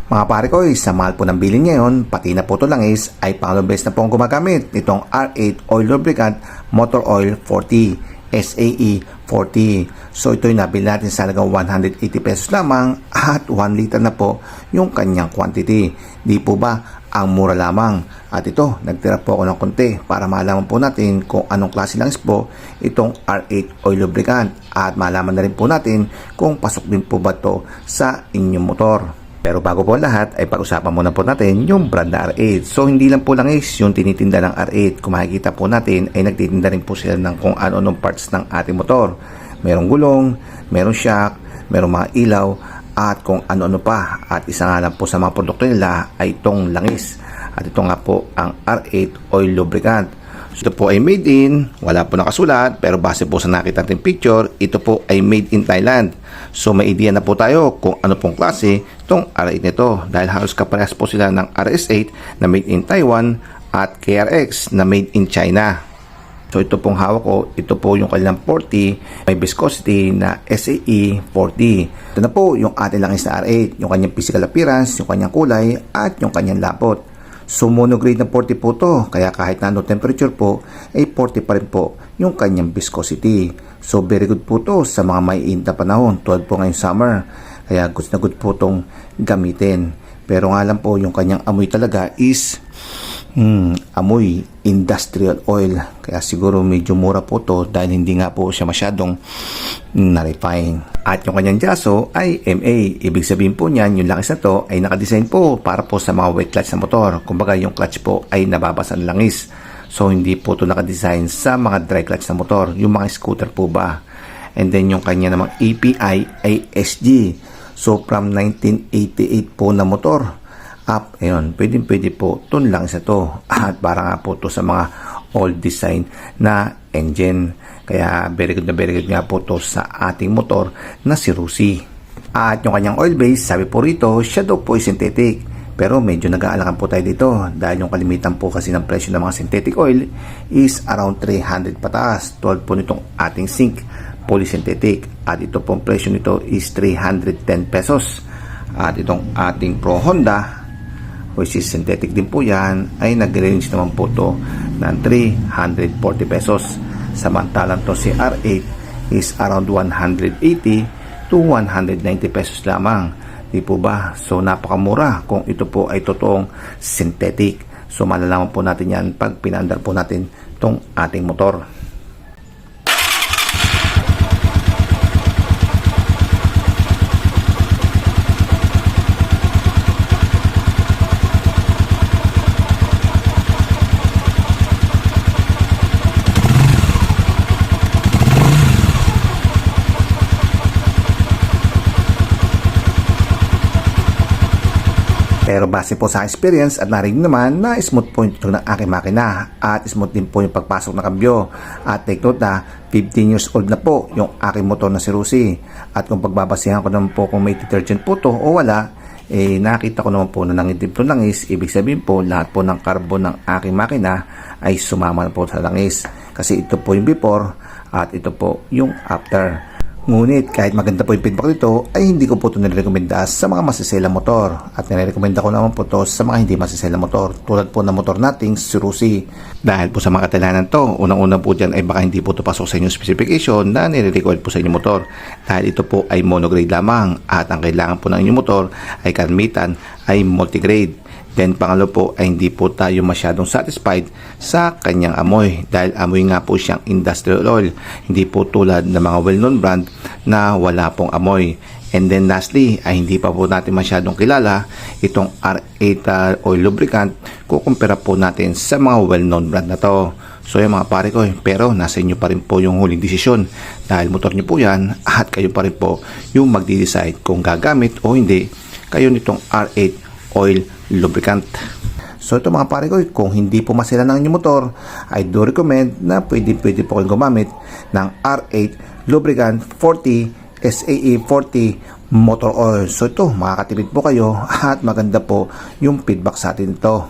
Mga pare ko, sa mahal po ng bilhin ngayon, pati na po ito langis, ay pangalawang beses na po ang gumagamit nitong R8 Oil Lubricant Motor Oil 40 SAE 40. So ito yung nabili natin sa halagang 180 pesos lamang at 1 liter na po yung kanyang quantity. Di po ba ang mura lamang? At ito, nagtira po ako ng konti para malaman po natin kung anong klase langis po itong R8 Oil Lubricant at malaman na rin po natin kung pasok din po ba ito sa inyong motor. Pero bago po lahat ay pag-usapan muna po natin yung brand na R8. So hindi lang po langis yung tinitinda ng R8. Kung makikita po natin ay nagtitinda rin po sila ng kung ano-anong parts ng ating motor. Merong gulong, merong shock, merong mga ilaw at kung ano-ano pa. At isa nga lang po sa mga produkto nila ay itong langis. At ito nga po ang R8 Oil Lubricant. So ito po ay made in, wala po nakasulat, pero base po sa nakita natin picture, ito po ay made in Thailand. So may idea na po tayo kung ano pong klase itong R8 nito dahil halos kaparehas po sila ng RS8 na made in Taiwan at KRX na made in China. So ito pong hawak ko, ito po yung kanilang 40, may viscosity na SAE 40. Ito na po yung ating langis na R8, yung kanyang physical appearance, yung kanyang kulay at yung kanyang lapot. So monograde na 40 po to, kaya kahit na ano temperature po, ay 40 pa rin po yung kanyang viscosity. So very good po to sa mga maiinit na panahon, tulad po ngayong summer. Kaya good na good po tong gamitin. Pero nga lang po yung kanyang amoy talaga is amoy industrial oil. Kaya siguro medyo mura po to dahil hindi nga po siya masyadong na-refine. At yung kanyang jaso ay MA. Ibig sabihin po niyan, yung langis na to ay nakadesign po para po sa mga wet clutch na motor. Kumbaga yung clutch po ay nababasa ng langis. So hindi po to nakadesign sa mga dry clutch na motor. Yung mga scooter po ba. And then yung kanya namang API ay SG. So from 1988 po na motor up, ayun, pwede po itong langis na to. At para nga po to sa mga old design na engine. Kaya very good nga po to sa ating motor na si Rusi. At yung kanyang oil base, sabi po rito, siya daw po ay synthetic. Pero medyo nag-aalakan po tayo dito dahil yung kalimitan po kasi ng presyo ng mga synthetic oil is around 300 pataas. 12 po nitong ating zinc polysynthetic. At ito pong presyo nito is 310 pesos. At itong ating Pro Honda, which is synthetic din po yan, ay nag-range naman po to ng 340 pesos. Samantalang to si R8 is around 180 to 190 pesos lamang. Di po ba? So napakamura kung ito po ay totoong synthetic. So malalaman po natin yan pag pinaandar po natin tong ating motor. Pero base po sa experience at narinig naman na smooth po ito ng aking makina at smooth din po yung pagpasok ng kambyo. At take note na 15 years old na po yung aking motor na si Rusi. At kung pagbabasihan ko naman po kung may detergent po to o wala, nakita ko naman po na nangitim to langis. Ibig sabihin po lahat po ng carbon ng aking makina ay sumama na po sa langis. Kasi ito po yung before at ito po yung after. Ngunit kahit maganda po yung feedback nito ay hindi ko po ito nirekomenda sa mga masiselang motor at nirekomenda ko naman po ito sa mga hindi masiselang motor tulad po ng motor nating si Rusi. Dahil po sa mga katalanan to, unang-una po dyan ay baka hindi po ito pasok sa inyong specification na nire-record po sa inyong motor dahil ito po ay monograde lamang at ang kailangan po ng inyong motor ay kalmitan ay multigrade. Then pangalo po ay hindi po tayo masyadong satisfied sa kanyang amoy dahil amoy nga po siyang industrial oil. Hindi po tulad ng mga well-known brand na wala pong amoy. And then lastly ay hindi pa po natin masyadong kilala itong R8 oil lubricant kukumpara po natin sa mga well-known brand na to. So yung mga pare ko, pero nasa inyo pa rin po yung huling desisyon dahil motor nyo po yan at kayo pa rin po yung magde-decide kung gagamit o hindi kayo nitong R8 oil lubricant. So ito mga pare ko, kung hindi po masira ng inyong motor, I do recommend na pwede po kayong gumamit ng R8 lubricant 40 SAE 40 motor oil. So ito, makakatipid po kayo at maganda po yung feedback sa atin ito.